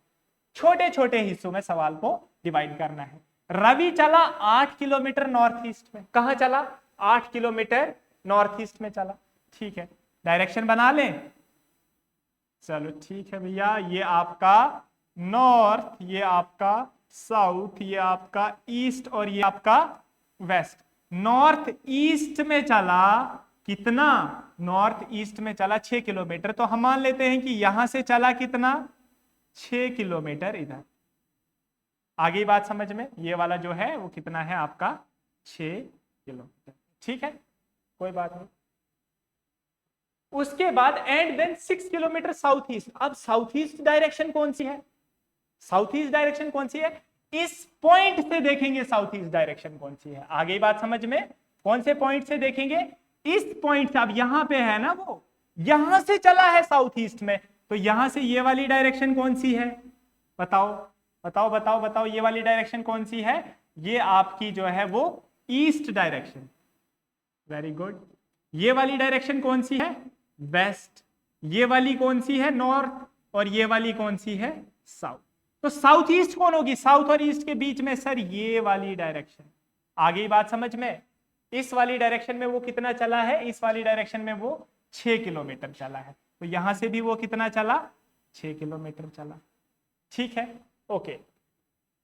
छोटे छोटे हिस्सों में सवाल को डिवाइड करना है। रवि चला 8 किलोमीटर नॉर्थ ईस्ट में। कहां चला? 8 किलोमीटर नॉर्थ ईस्ट में चला। ठीक है, डायरेक्शन बना लें। चलो ठीक है भैया, ये आपका नॉर्थ, ये आपका साउथ, ये आपका ईस्ट और ये आपका वेस्ट। नॉर्थ ईस्ट में चला कितना? नॉर्थ ईस्ट में चला 6 किलोमीटर। तो हम मान लेते हैं कि यहां से चला कितना? 6 किलोमीटर इधर। आगे बात समझ में? ये वाला जो है वो कितना है आपका? 6 किलोमीटर। ठीक है, कोई बात नहीं। उसके बाद and then 6 kilometre south east. अब साउथ ईस्ट डायरेक्शन कौन सी है? साउथ ईस्ट डायरेक्शन कौन सी है? इस पॉइंट से देखेंगे साउथ ईस्ट डायरेक्शन कौन सी है। आगे बात समझ में? कौन से पॉइंट से देखेंगे? इस पॉइंट से। अब यहां पे है ना, वो यहां से चला है साउथ ईस्ट में, तो यहां से ये वाली डायरेक्शन कौन सी है? बताओ बताओ बताओ बताओ, ये वाली डायरेक्शन कौन सी है? ये आपकी जो है वो ईस्ट डायरेक्शन। Very good. ये वाली डायरेक्शन कौन सी है? वेस्ट। ये वाली कौन सी है? नॉर्थ। और ये वाली कौन सी है? साउथ। तो साउथ ईस्ट कौन होगी? साउथ और ईस्ट के बीच में सर ये वाली डायरेक्शन। आगे बात समझ में? इस वाली डायरेक्शन में वो कितना चला है? इस वाली डायरेक्शन में वो 6 किलोमीटर चला है। तो यहां से भी वो कितना चला? 6 किलोमीटर चला। ठीक है, ओके।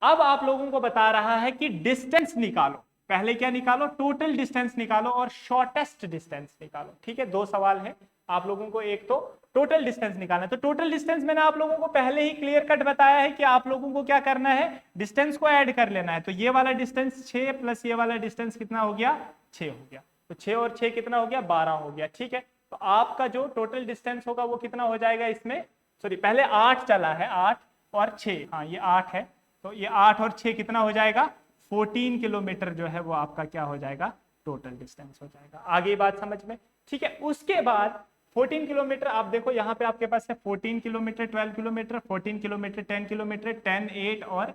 अब आप लोगों को बता रहा है कि डिस्टेंस निकालो। पहले क्या निकालो? टोटल डिस्टेंस निकालो और शॉर्टेस्ट डिस्टेंस निकालो। ठीक है, दो सवाल है आप लोगों को। एक तो टोटल डिस्टेंस निकालना है। तो टोटल डिस्टेंस मैंने आप लोगों को पहले ही क्लियर कट बताया है कि आप लोगों को क्या करना है? डिस्टेंस को ऐड कर लेना है। तो ये वाला डिस्टेंस 6 प्लस ये वाला डिस्टेंस कितना हो गया? 6 हो गया। तो 6 और 6 कितना हो गया? 12 हो गया। ठीक है, तो आपका जो टोटल डिस्टेंस होगा वो कितना हो जाएगा इसमें? सॉरी, पहले 8 चला है, 8 और 6, हाँ ये 8 है। तो ये 8 और 6 कितना हो जाएगा? 14 किलोमीटर जो है वो आपका क्या हो जाएगा? टोटल डिस्टेंस हो जाएगा। आगे बात समझ में? ठीक है, उसके बाद 14 किलोमीटर आप देखो यहाँ पे आपके पास है 14 किलोमीटर, 12 किलोमीटर, 14 किलोमीटर, 10 किलोमीटर, 10, 8 और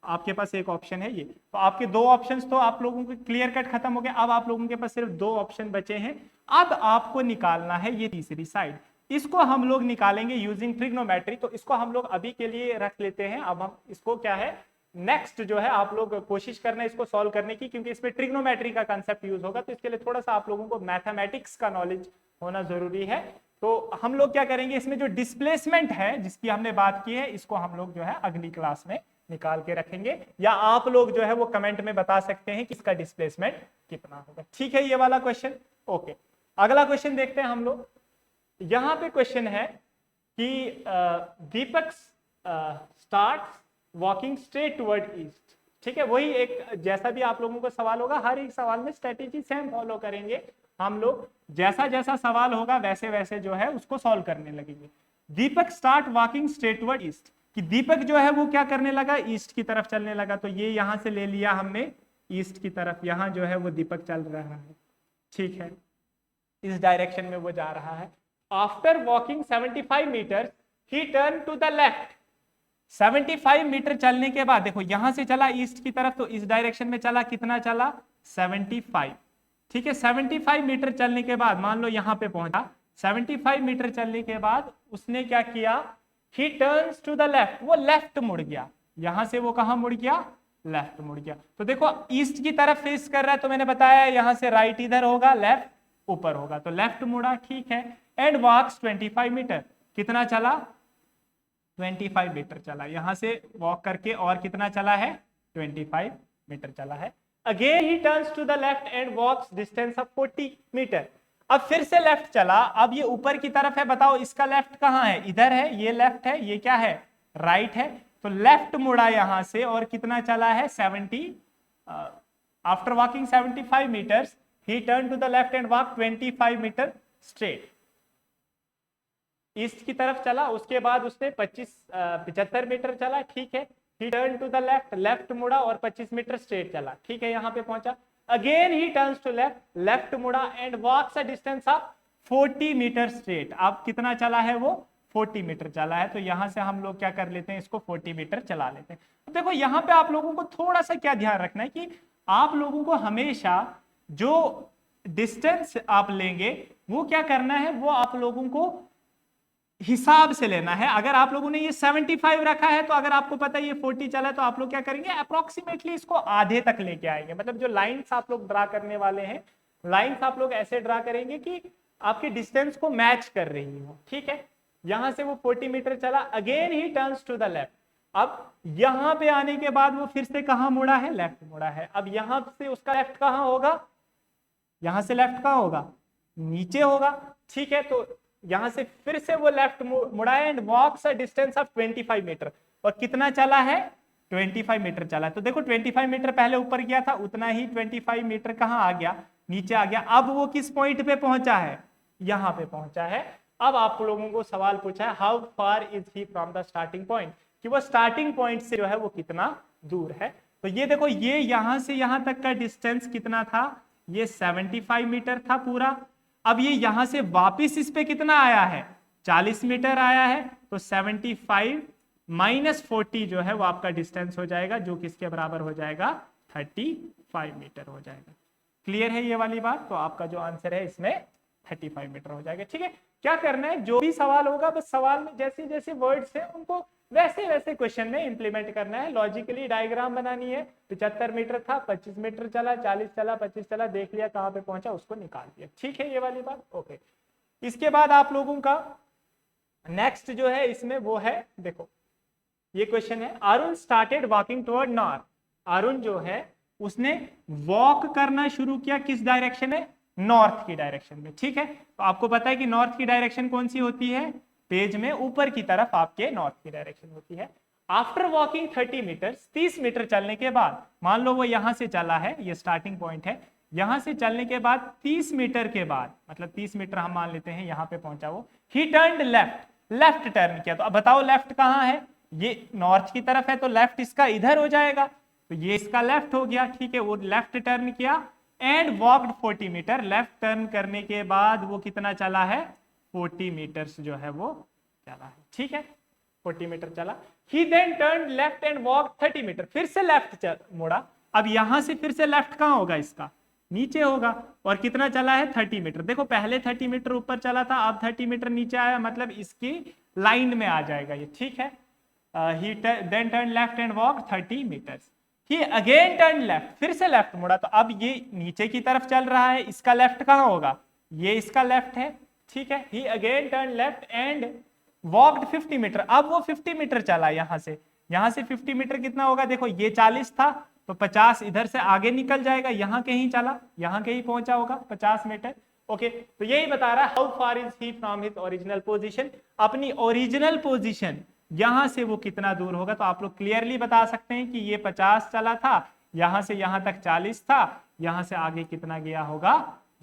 आपके पास एक ऑप्शन है ये। तो आपके दो ऑप्शंस तो आप लोगों के क्लियर कट खत्म हो गए। अब आप लोगों के पास सिर्फ दो ऑप्शन बचे हैं। अब आपको निकालना है ये तीसरी साइड। इसको हम लोग निकालेंगे यूजिंग ट्रिग्नोमेट्री। तो इसको हम लोग अभी के लिए रख लेते हैं। अब हम इसको क्या है, नेक्स्ट जो है आप लोग कोशिश करना है इसको सॉल्व करने की, क्योंकि इसमें ट्रिग्नोमेट्री का कंसेप्ट यूज होगा। तो इसके लिए थोड़ा सा आप लोगों को मैथमेटिक्स का नॉलेज होना जरूरी है। तो हम लोग क्या करेंगे, इसमें जो डिस्प्लेसमेंट है जिसकी हमने बात की है, इसको हम लोग जो है अगली क्लास में निकाल के रखेंगे, या आप लोग जो है वो कमेंट में बता सकते हैं कि इसका डिस्प्लेसमेंट कितना होगा। ठीक है, ये वाला क्वेश्चन। ओके, अगला क्वेश्चन देखते हैं हम लोग। यहां पे क्वेश्चन है कि Deepak starts walking straight toward east. ठीक है, वही एक जैसा भी आप लोगों को सवाल होगा, हर एक सवाल में स्ट्रेटेजी सेम फॉलो करेंगे हम लोग। जैसा जैसा सवाल होगा वैसे वैसे जो है उसको सॉल्व करने लगेंगे। Deepak start walking straight toward east, कि दीपक जो है वो क्या करने लगा? ईस्ट की तरफ चलने लगा। तो ये यहां से ले लिया हमने ईस्ट की तरफ, यहां जो है वो दीपक चल रहा है। ठीक है, इस डायरेक्शन में वो जा रहा है। After walking 75 metre he turn to the left. 75 metre चलने के बाद देखो यहां से चला ईस्ट की तरफ, तो इस डायरेक्शन में चला, कितना चला? 75। ठीक है, 75 मीटर चलने के बाद मान लो यहां पे पहुंचा। 75 मीटर चलने के बाद उसने क्या किया? He turns to the left, वो लेफ्ट मुड़ गया। यहां से वो कहां मुड़ गया? लेफ्ट मुड़ गया। तो देखो ईस्ट की तरफ फेस कर रहा है, तो मैंने बताया यहां से राइट इधर होगा, लेफ्ट ऊपर होगा, तो लेफ्ट मुड़ा। ठीक है, एंड वॉक्स 25 मीटर। कितना चला? 25 मीटर चला। यहां से वॉक करके और कितना चला है? 25 मीटर चला है। Again he turns to the left and walks distance of 40 metre. अब फिर से लेफ्ट चला। अब ये ऊपर की तरफ है, बताओ इसका लेफ्ट कहां है? इधर है, ये लेफ्ट है, ये क्या है? राइट है। तो लेफ्ट मुड़ा यहां से और कितना चला है? 70। After walking 75 metres he turn to the left and walk 25 metre straight. East की तरफ चला, उसके बाद उसने 75 मीटर चला। ठीक है, he turn to the left, left मुड़ा और 25 मीटर स्ट्रेट चला। ठीक है, यहां पे पहुंचा। Again he turns to left, left मुड़ा and walks a distance of 40 metre straight. अब कितना चला है वो? 40 मीटर चला है। तो यहां से हम लोग क्या कर लेते हैं, इसको 40 मीटर चला लेते हैं। तो देखो यहां पे आप लोगों को थोड़ा सा क्या ध्यान रखना है कि आप लोगों को हमेशा जो डिस्टेंस आप लेंगे वो क्या करना है, वो आप लोगों को हिसाब से लेना है। अगर आप लोगों ने ये 75 रखा है तो अगर आपको पता है ये 40 चला है तो आप लोग क्या करेंगे, अप्रोक्सीमेटली इसको आधे तक लेके आएंगे। मतलब जो लाइंस आप लोग ड्रा करने वाले हैं, लाइंस आप लोग ऐसे ड्रा करेंगे कि आपके डिस्टेंस को मैच कर रही हो। ठीक है, यहां से वो 40 मीटर चला, again he turns to the left. अब यहां पे आने के बाद वो फिर से कहां मुड़ा है, लेफ्ट मुड़ा है। अब यहां से उसका लेफ्ट कहां होगा, यहां से लेफ्ट कहां होगा, नीचे होगा। ठीक है, तो यहां से फिर से वो लेफ्ट मुड़ा है and walks a distance of 25 metre. और कितना चला है, 25 मीटर चला है। तो देखो 25 मीटर पहले ऊपर गया था, उतना ही 25 मीटर कहां आ गया, नीचे आ गया। अब वो किस पॉइंट पे पहुंचा है, यहां पे पहुंचा है। अब आप लोगों को सवाल पूछा है how far is he from the starting point, कि वो स्टार्टिंग पॉइंट से जो है वो कितना दूर है। तो ये देखो, ये यहां से यहां तक का डिस्टेंस कितना था, ये 75 मीटर था पूरा। अब ये यहां से वापिस इस पे कितना आया है, 40 मीटर आया है। तो 75 माइनस 40 जो है वो आपका डिस्टेंस हो जाएगा, जो किसके बराबर हो जाएगा, 35 मीटर हो जाएगा। क्लियर है ये वाली बात। तो आपका जो आंसर है इसमें 35 मीटर हो जाएगा। ठीक है, क्या करना है, जो भी सवाल होगा बस सवाल में जैसे जैसे वर्ड्स है उनको वैसे वैसे क्वेश्चन में इंप्लीमेंट करना है। लॉजिकली डायग्राम बनानी है। 75 मीटर था, 25 मीटर चला, 40 चला, 25 चला, देख लिया कहां पे पहुंचा, उसको निकाल दिया। ठीक है ये वाली बात, ओके। इसके बाद आप लोगों का नेक्स्ट जो है इसमें वो है, देखो ये क्वेश्चन है, Arun started walking toward north. Arun जो है उसने वॉक करना शुरू किया किस डायरेक्शन में, नॉर्थ की डायरेक्शन में। ठीक है, तो आपको पता है कि नॉर्थ की डायरेक्शन कौन सी होती है, पेज में ऊपर की तरफ आपके नॉर्थ की डायरेक्शन होती है। आफ्टर वॉकिंग 30 मीटर, 30 मीटर चलने के बाद, मान लो वो यहां से चला है, ये स्टार्टिंग पॉइंट है, यहां से चलने के बाद 30 मीटर के बाद, मतलब 30 मीटर हम मान लेते हैं यहां पे पहुंचा वो, ही टर्न्ड लेफ्ट, लेफ्ट टर्न किया। तो अब बताओ लेफ्ट कहां है, ये नॉर्थ की तरफ है तो लेफ्ट इसका इधर हो जाएगा, तो ये इसका लेफ्ट हो गया। ठीक है, वो लेफ्ट टर्न किया and walked 40 metre. Left turn करने के बाद वो कितना चला है, 40 मीटर्स जो है वो चला है। ठीक है, 40 मीटर चला। He then turn left and walk 30 metre, फिर से लेफ्ट मुड़ा। अब यहां से फिर से लेफ्ट कहां होगा, इसका नीचे होगा। और कितना चला है, 30 मीटर। देखो पहले 30 मीटर ऊपर चला था, अब 30 मीटर नीचे आया, मतलब इसकी लाइन में आ जाएगा ये। ठीक है, he then turn left and walk 30 metres. He again turn left, फिर से लेफ्ट मुड़ा। तो अब ये नीचे की तरफ चल रहा है, इसका लेफ्ट कहां होगा, ये इसका लेफ्ट है। ठीक है, he again turn left and walked 50 metre. अब वो 50 मीटर चला यहां से, यहां से 50 मीटर कितना होगा, देखो ये 40 था तो 50 इधर से आगे निकल जाएगा, यहां कहीं चला, यहां कहीं पहुंचा होगा 50 मीटर। ओके, तो यही बता रहा है how far is he from his original position, अपनी ओरिजिनल पोजीशन यहां से वो कितना दूर होगा। तो आप लोग क्लियरली बता सकते हैं कि ये 50 चला था, यहां से यहां तक 40 था, यहां से आगे कितना गया होगा,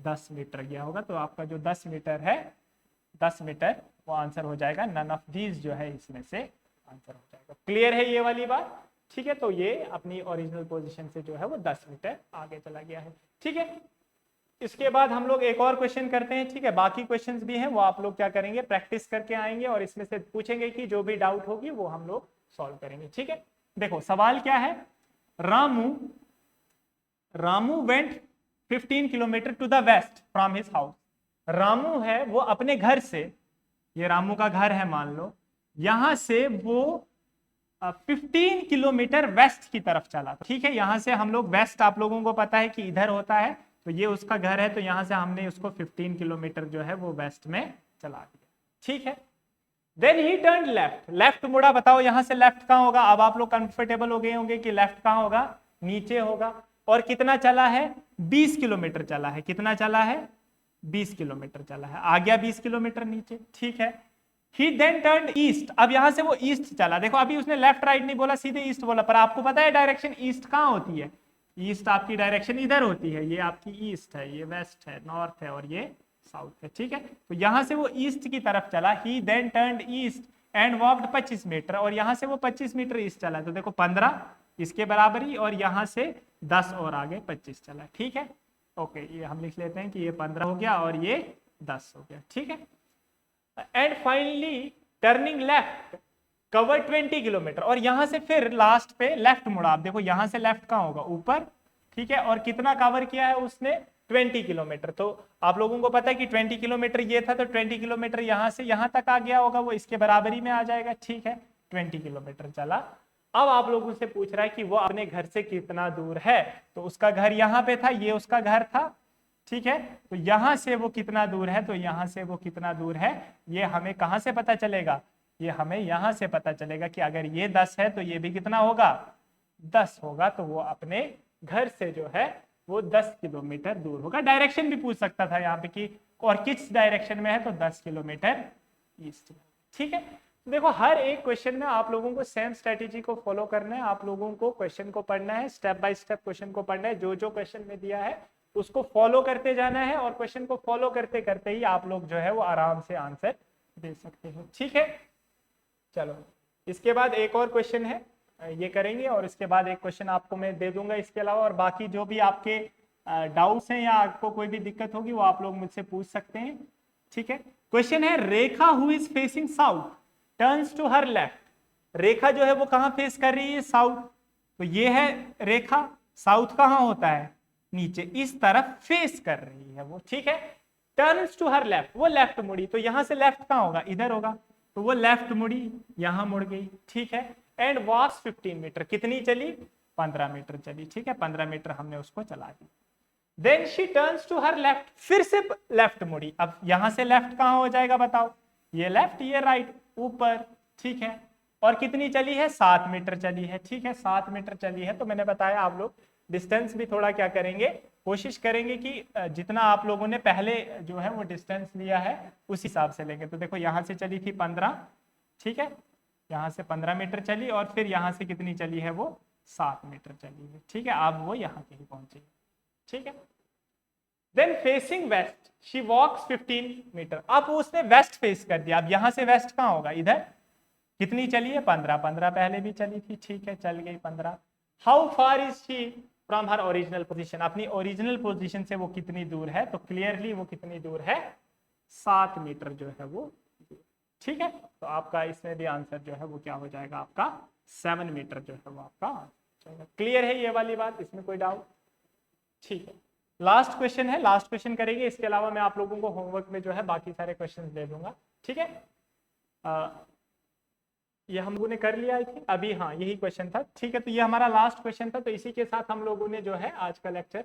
10 मीटर गया होगा। तो आपका जो 10 मीटर है, 10 मीटर वो आंसर हो जाएगा। नन ऑफ दीज जो है इसमें से आंसर हो जाएगा। क्लियर है ये वाली बात। ठीक है, तो ये अपनी ओरिजिनल पोजीशन से जो है वो 10 मीटर आगे चला गया है। ठीक है, इसके बाद हम लोग एक और क्वेश्चन करते हैं। ठीक है, बाकी क्वेश्चंस भी हैं वो आप लोग क्या करेंगे, प्रैक्टिस करके आएंगे और इसमें से पूछेंगे कि जो भी डाउट होगी वो हम लोग सॉल्व करेंगे। ठीक है, देखो सवाल क्या है, Ramu went 15 kilometre to the west from his house. Ramu है वो अपने घर से, ये रामू का घर है मान लो, यहां से वो 15 किलोमीटर वेस्ट की तरफ चला। ठीक है, यहां से हम लोग वेस्ट, आप लोगों को पता है कि इधर होता है, तो ये उसका घर है, तो यहां से हमने उसको 15 किलोमीटर जो है वो वेस्ट में चला दिया। ठीक है, then he turn left, left मुड़ा। बताओ यहां से लेफ्ट कहां होगा, अब आप लोग कंफर्टेबल हो गए होंगे कि लेफ्ट कहां होगा, नीचे होगा। और कितना चला है, 20 किलोमीटर चला है। कितना चला है, 20 किलोमीटर चला है, आ गया 20 किलोमीटर नीचे। ठीक है, ही देन टर्न ईस्ट, अब यहां से वो ईस्ट चला। देखो अभी उसने लेफ्ट राइट नहीं बोला, सीधे ईस्ट बोला, पर आपको पता है डायरेक्शन ईस्ट कहां होती है, ईस्ट आपकी डायरेक्शन इधर होती है, ये आपकी ईस्ट है, ये वेस्ट है, नॉर्थ है और ये साउथ है। ठीक है, तो यहां से वो ईस्ट की तरफ चला। He then turned east and walked 25 metre, और यहां से वो 25 मीटर ईस्ट चला। तो देखो 15 इसके बराबर ही, और यहां से 10 और आगे 25 चला। ठीक है, ओके, ये हम लिख लेते हैं कि ये 15 हो गया और ये 10 हो गया। ठीक है, and finally turning left cover 20 kilometre, और यहां से फिर लास्ट पे लेफ्ट मुड़ा। आप देखो यहां से लेफ्ट कहां होगा, ऊपर। ठीक है, और कितना कवर किया है उसने, 20 किलोमीटर। तो आप लोगों को पता है कि 20 किलोमीटर ये था, तो 20 किलोमीटर यहाँ से यहाँ तक आ गया होगा, वो इसके बराबरी में आ जाएगा। ठीक है, 20 किलोमीटर चला। अब आप लोगों से पूछ रहा है कि वो अपने घर से कितना दूर है। तो उसका घर यहाँ पे था, ये उसका घर था। ठीक है, तो यहाँ से वो कितना दूर है, तो यहाँ से वो कितना दूर है ये हमें कहाँ से पता चलेगा, ये हमें यहाँ से पता चलेगा कि अगर ये 10 है तो ये भी कितना होगा, 10 होगा। तो वो अपने घर से जो है वो 10 किलोमीटर दूर होगा। डायरेक्शन भी पूछ सकता था यहाँ पे कि और किस डायरेक्शन में है, तो 10 किलोमीटर ईस्ट में। ठीक है, देखो हर एक क्वेश्चन में आप लोगों को सेम स्ट्रेटेजी को फॉलो करना है। आप लोगों को क्वेश्चन को पढ़ना है, स्टेप बाय स्टेप क्वेश्चन को पढ़ना है, जो जो क्वेश्चन में दिया है उसको फॉलो करते जाना है, और क्वेश्चन को फॉलो करते करते ही आप लोग जो है वो आराम से आंसर दे सकते हो। ठीक है, चलो इसके बाद एक और क्वेश्चन है, ये करेंगे, और इसके बाद एक क्वेश्चन आपको मैं दे दूंगा इसके अलावा। और बाकी जो भी आपके डाउट्स हैं या आपको कोई भी दिक्कत होगी वो आप लोग मुझसे पूछ सकते हैं। ठीक है, क्वेश्चन है Rekha who is facing south turns to her left. Rekha जो है वो कहां फेस कर रही है, साउथ। तो ये है रेखा, साउथ कहां होता है, नीचे, इस तरफ फेस कर रही है वो। ठीक है, टर्न्स टू हर लेफ्ट, वो लेफ्ट मुड़ी, तो यहां से लेफ्ट कहां होगा, इधर होगा, तो वो लेफ्ट मुड़ी, यहां मुड़ गई। ठीक है, एंड वॉक्स 15 मीटर, कितनी चली, 15 मीटर चली। ठीक है, 15 मीटर हमने उसको चला दी। Then she turns to her left, फिर से लेफ्ट मुड़ी। अब यहां से लेफ्ट कहां हो जाएगा बताओ, ये लेफ्ट ये राइट, ऊपर। ठीक है, और कितनी चली है, 7 मीटर चली है। ठीक है, 7 मीटर चली है। तो मैंने बताया आप लोग डिस्टेंस भी थोड़ा क्या करेंगे, कोशिश करेंगे कि जितना आप लोगों ने पहले जो है वो डिस्टेंस लिया है उस हिसाब से लेंगे। तो देखो यहाँ से चली थी 15, ठीक है, यहाँ से 15 मीटर चली, और फिर यहाँ से कितनी चली है, वो 7 मीटर चली है। ठीक है, अब वो यहाँ कहीं पहुंची। ठीक है, then facing west she walks 15 metre. अब उसने वेस्ट फेस कर दिया। अब यहां से वेस्ट कहां होगा, इधर, कितनी चली है, 15, 15 पहले भी चली थी। ठीक है, चल गई 15। How far is she from her original position, अपनी ओरिजिनल पोजीशन से वो कितनी दूर है, तो क्लियरली वो कितनी दूर है, 7 मीटर जो है वो। ठीक है, तो आपका इसमें भी आंसर जो है वो क्या हो जाएगा, आपका 7 मीटर जो है वो आपका आंसर। क्लियर है ये वाली बात, इसमें कोई डाउट। ठीक है, लास्ट क्वेश्चन है, लास्ट क्वेश्चन करेंगे, इसके अलावा मैं आप लोगों को होमवर्क में जो है बाकी सारे क्वेश्चन दे दूंगा। ठीक है, ये हम लोगों ने कर लिया थी अभी, हाँ यही क्वेश्चन था। ठीक है, तो ये हमारा लास्ट क्वेश्चन था, तो इसी के साथ हम लोगों ने जो है आज का लेक्चर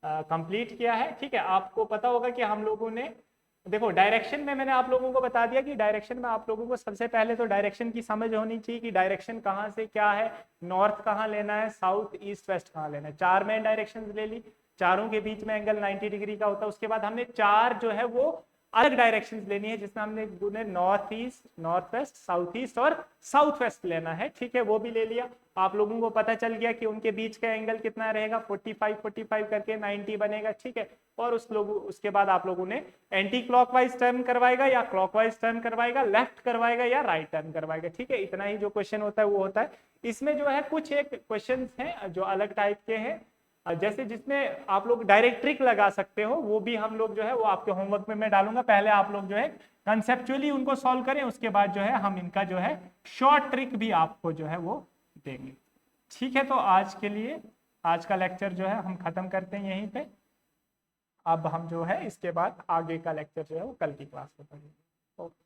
कंप्लीट किया है। ठीक है, आपको पता होगा कि हम लोगों ने देखो डायरेक्शन में मैंने आप लोगों को बता दिया कि डायरेक्शन में आप लोगों को सबसे पहले तो डायरेक्शन की समझ होनी चाहिए कि डायरेक्शन कहाँ से क्या है, नॉर्थ कहाँ लेना है, साउथ ईस्ट वेस्ट कहाँ लेना है। 4 मेन डायरेक्शन ले ली, चारों के बीच में एंगल 90 डिग्री का होता है। उसके बाद हमने 4 जो है वो अलग डायरेक्शंस लेनी है, जिसमें हमने north east, north west, south east और साउथ वेस्ट लेना है। ठीक है, वो भी ले लिया। आप लोगों को पता चल गया कि उनके बीच का एंगल कितना रहेगा, 45 करके 90 बनेगा। ठीक है, और उसके बाद आप लोगों ने एंटी क्लॉकवाइज टर्न करवाएगा या क्लॉकवाइज टर्न करवाएगा, लेफ्ट करवाएगा या राइट टर्न करवाएगा। ठीक है, इतना ही जो क्वेश्चन होता है वो होता है। इसमें जो है कुछ एक क्वेश्चन हैं जो अलग टाइप के हैं, जैसे जिसमें आप लोग डायरेक्ट ट्रिक लगा सकते हो, वो भी हम लोग जो है वो आपके होमवर्क में मैं डालूंगा। पहले आप लोग जो है कंसेप्चुअली उनको सॉल्व करें, उसके बाद जो है हम इनका जो है शॉर्ट ट्रिक भी आपको जो है वो देंगे। ठीक है, तो आज के लिए आज का लेक्चर जो है हम खत्म करते हैं यहीं पे। अब हम जो है इसके बाद आगे का लेक्चर जो है वो कल की क्लास में पढ़ेंगे। ओके।